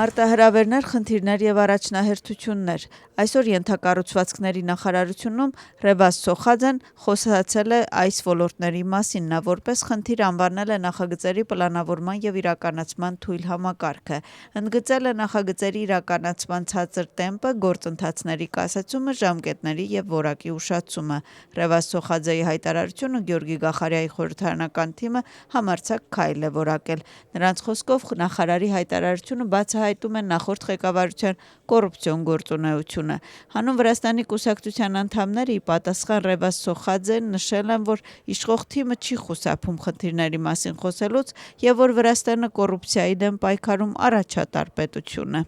Մարտահրավերներ, խնդիրներ եւ առաջնահերթություններ։ Այսօր ենթակառուցվածքների նախարարությունում Ռևազ Սոխաձեն խոսացել է այս ոլորտների մասին։ Նա որպես խնդիր անվանել է նախագծերի պլանավորման եւ իրականացման թույլ համակարգը։ Ընդգծել է նախագծերի իրականացման ցածր տեմպը, գործընթացների կասեցումը, ժամկետների եւ որակի ուշացումը։ Ռևազ Սոխաձեի հայտարարությունը Գյորգի Գախարյայի խորհրդարանական թիմը համարձակ քայլ է որակել։ Նրանց խոսքով նախարարի հայտարարությունը բացահայտում է նախորդ ղեկավարության կոռուպցիոն գործունեությունը։ Հանուն Վրաստանի կուսակցության անդամները ի պատասխան Ռևազ Սոխաձեն նշել են, որ իշխող թիմը չի խուսափում խնդիրների մասին խոսելուց եւ որ Վրաստանը կոռուպցիայի դեմ պայքարում առաջատար պետություն է։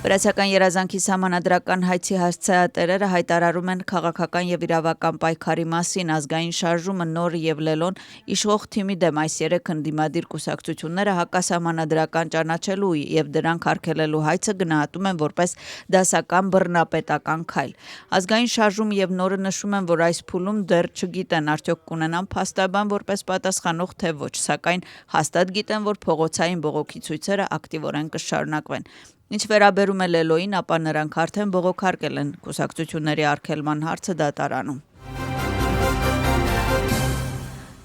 Վրացական երազանքի սահմանադրական հայցի հասցեատերերը հայտարարում են քաղաքական եւ իրավական պայքարի մասին։ Ազգային շարժումը, Նորը եւ Լելոն իշխող թիմի դեմ այս երեք ընդդիմադիր կուսակցությունները հակասահմանադրական ճանաչելու եւ դրանք արգելելու հայցը գնահատում են որպես դասական բռնապետական քայլ։ Ազգային շարժումը եւ Նորը նշում են, որ այս փուլում դեռ չգիտեն արդյոք կունենան փաստաբան որպես պատասխանող թե ոչ, սակայն հաստատ գիտեն, որ փողոցային բողոքի ցույցերը ակտիվորեն կշարունակվեն։ Ինչ վերաբերում է Լելոյին, ապա նրանք արդեն բողոքարկել են կուսակցությունների արգելման հարցը դատարանում։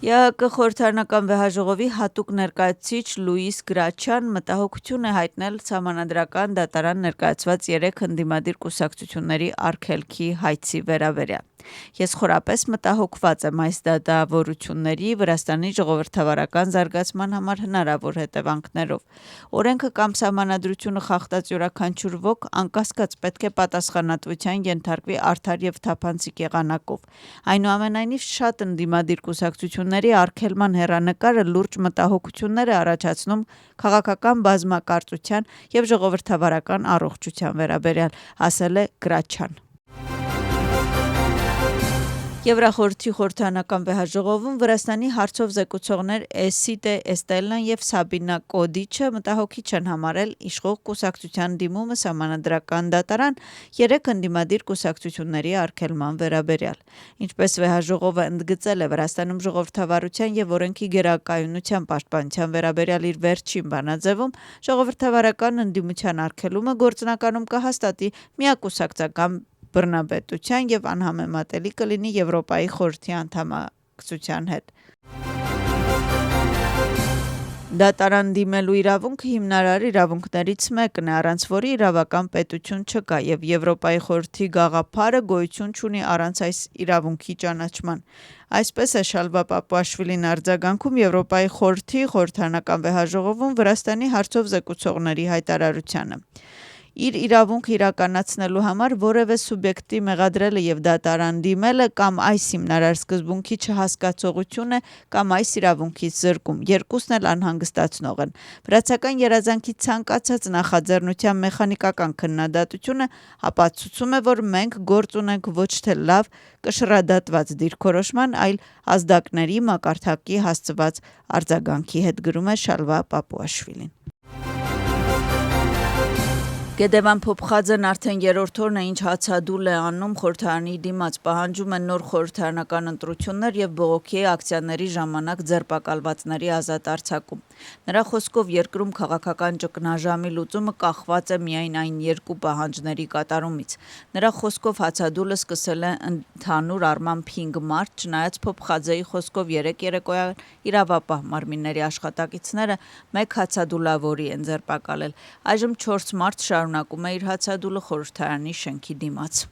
ԵԱԿ խորհրդարանական վեհաժողովի հատուկ ներկայացուցիչ Լուիս Գրաչյան մտահոգություն է հայտնել սահմանադրական դատարան ներկայացված երեք ընդդիմադիր կուսակցությունների արգելքի հայցի վերաբերյալ։ Ես խորապես մտահոգված եմ այս դատավորությունների Վրաստանի ժողովրդավարական զարգացման համար հնարավոր հետևանքներով։ Օրենքը կամ սահմանադրությունը խախտած յուրաքանչյուր ոք անկասկած պետք է պատասխանատվության ենթարկվի արդար եւ թափանցիկ եղանակով։ Այնուամենայնիվ շատ ընդդիմադիր կուսակցությունների արգելման հեռանկարը լուրջ մտահոգություններ է առաջացնում քաղաքական բազմակարծության եւ ժողովրդավարական առողջության վերաբերյալ, ասել է Գրաչյան։ Եվրախորհրդի խորհրդարանական վեհաժողովում Վրաստանի հարցով զեկուցողներ Էսիտե Էստելան եւ Սաբինա Կոդիչը մտահոգիչ են համարել իշխող կուսակցության դիմումը սահմանադրական դատարան երեք ընդդիմադիր կուսակցությունների արգելման վերաբերյալ։ Ինչպես վեհաժողովը ընդգծել է, Վրաստանում ժողովրդավարության եւ օրենքի գերակայունության պաշտպանության վերաբերյալ իր վերջին բանաձևում ժողովրդավարական ընդդիմության արգելումը գործնականում կհաստատի միակուսակցական բռնապետության եւ անհամեմատելի կլինի Եվրոպայի խորհրդի անդամակցության հետ։ Դատարան դիմելու իրավունքը հիմնարար իրավունքներից մեկն է, առանց որի իրավական պետություն չկա եւ Եվրոպայի խորհրդի գաղափարը գոյություն չունի առանց այս իրավունքի ճանաչման։ Այսպես է Շալվա Պապուաշվիլին արձագանքում Եվրոպայի խորհրդի խորհրդարանական վեհաժողովում Վրաստանի հարցով զեկուցողների հայտարարությանը։ Իր իրավունք իրականացնելու համար որևէ սուբյեկտի մեղադրելը եւ դատարան դիմելը կամ այս հիմնարար սկզբունքի չհասկացողություն է կամ այս իրավունքից զրկում, երկուսն էլ անհանգստացնող են։ Վրացական երազանքի ցանկացած նախաձեռնության մեխանիկական քննադատությունը ապացուցում է, որ մենք գործ ունենք ոչ թե լավ կշռադատված դիրքորոշման, այլ ազդակների մակարդակի հասցված արձագանքի հետ, գրում է Շալվա Պապուաշվիլին։ Գեդեվան Փոփխաձեն արդեն երրորդ օրն է, ինչ հացադուլ է անում խորհրդարանի դիմաց, պահանջում են նոր խորհրդարանական ընտրություններ եւ բողոքի ակցիաների ժամանակ ձերբակալվածների ազատ արձակում։ Նրա խոսքով երկրում քաղաքական ճգնաժամի լուծումը կախված է միայն այն երկու պահանջների կատարումից։ Նրա խոսքով հացադուլը սկսել է ընդհանուր առմամբ 5 մարտ, չնայած Փոփխաձեի խոսքով երեկոյան իրավապահ մարմինների աշխատակիցները մեկ հացադուլավորի են ձերբակալել։ Այժմ 4 մարտ շարունակում է իր հացադուլը խորհրդարանի շենքի դիմաց։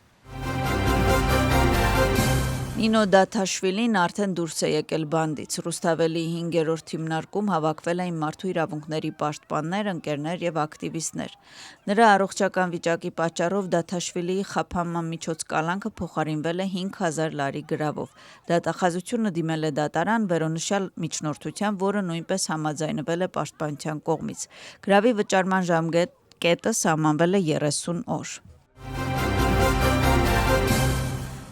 Նինո Դաթաշվիլին արդեն դուրս է եկել բանդից։ Ռուսթավելի 5-րդ հիմնարկում հավաքվել էին մարդու իրավունքների պաշտպաններ, ընկերներ եւ ակտիվիստներ։ Նրա առողջական վիճակի պատճառով Դաթաշվիլիի խափանման միջոց կալանքը փոխարինվել է 5000 լարի գրավով։ Դատախազությունը դիմել է դատարան վերոնշյալ միջնորդությամբ, որը նույնպես համաձայնվել է պաշտպանության կողմից։ Գրավի վճարման ժամկետը սահմանվել է 30 օր։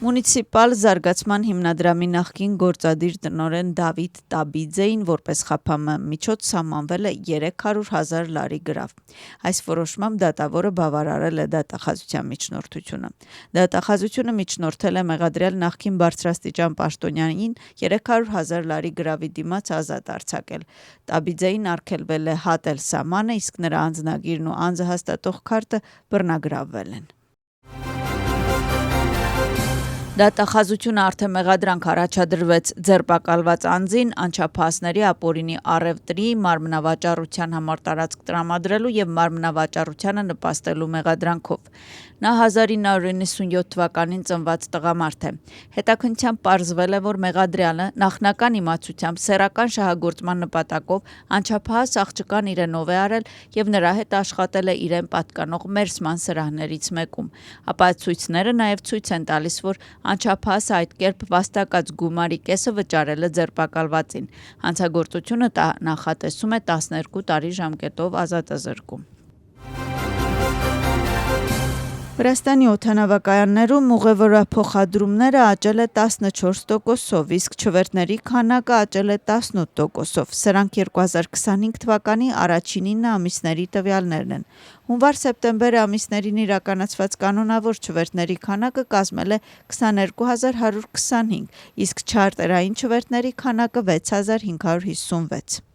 Մունիցիպալ զարգացման հիմնադրամի նախկին գործադիր տնօրեն Դավիթ Տաբիձեին որպես ԽՓՄ միջոց սահմանվել է 300,000 լարի գրավ։ Այս որոշմամբ դատավորը բավարարել է դատախազության միջնորդությունը։ Դատախազությունը միջնորդել է մեղադրյալ նախկին բարձրաստիճան պաշտոնյանին 300,000 լարի գրավի դիմաց ազատ արձակել։ Տաբիձեին արգելվել է հատել սահմանը, իսկ նրա անձնագիրն ու անձը հաստատող քարտը բռնագրավվել են։ Դատախազությունը արդեն մեղադրանք առաջադրվեց ձերբակալված անձին անչափահասների ապօրինի առևտրի, մարմնավաճառության համար տարածք տրամադրելու եւ մարմնավաճառությանը նպաստելու մեղադրանքով։ Նա 1997 թվականին ծնված տղամարդ է։ Հետաքննությամբ պարզվել է, որ մեղադրյալը նախնական իմացությամբ սեռական շահագործման նպատակով անչափահաս աղջկան իրենով է արել եւ նրա հետ աշխատել է իրեն պատկանող մերսման սրահներից մեկում։ Ապացույցները նաեւ ցույց են տալիս, որ անչափահասը այդ կերպ վաստակած գումարի կեսը վճարել է ձերբակալվածին։ Հանցագործությունը նախատեսում է 12 տարի ժամկետով ազատազրկում։ Վրաստանի օդանավակայաններում ուղևորափոխադրումները աճել է 14%-ով, իսկ չվերթների քանակը աճել է 18%-ով։ Սրանք 2025 թվականի առաջին 9 ամիսների տվյալներն են։ Հունվար-սեպտեմբեր ամիսներին իրականացված կանոնավոր չվերթների քանակը կազմել է 22,125, իսկ չարտերային չվերթների քանակը 6,556։